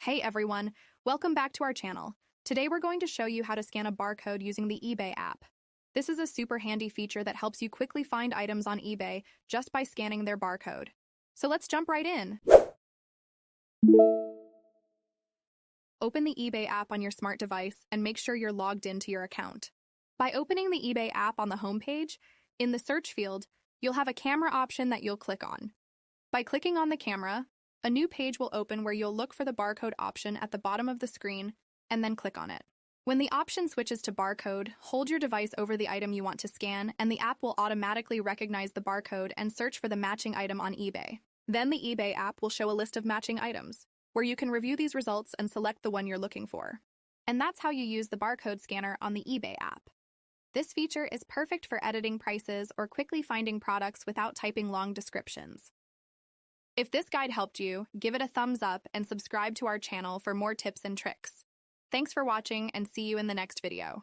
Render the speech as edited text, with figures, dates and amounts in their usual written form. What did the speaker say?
Hey everyone, welcome back to our channel. Today we're going to show you how to scan a barcode using the eBay app. This is a super handy feature that helps you quickly find items on eBay just by scanning their barcode. So let's jump right in. Open the eBay app on your smart device and make sure you're logged into your account. By opening the eBay app on the homepage, in the search field, you'll have a camera option that you'll click on. By clicking on the camera, a new page will open where you'll look for the barcode option at the bottom of the screen and then click on it. When the option switches to barcode, hold your device over the item you want to scan and the app will automatically recognize the barcode and search for the matching item on eBay. Then the eBay app will show a list of matching items, where you can review these results and select the one you're looking for. And that's how you use the barcode scanner on the eBay app. This feature is perfect for editing prices or quickly finding products without typing long descriptions. If this guide helped you, give it a thumbs up and subscribe to our channel for more tips and tricks. Thanks for watching and see you in the next video.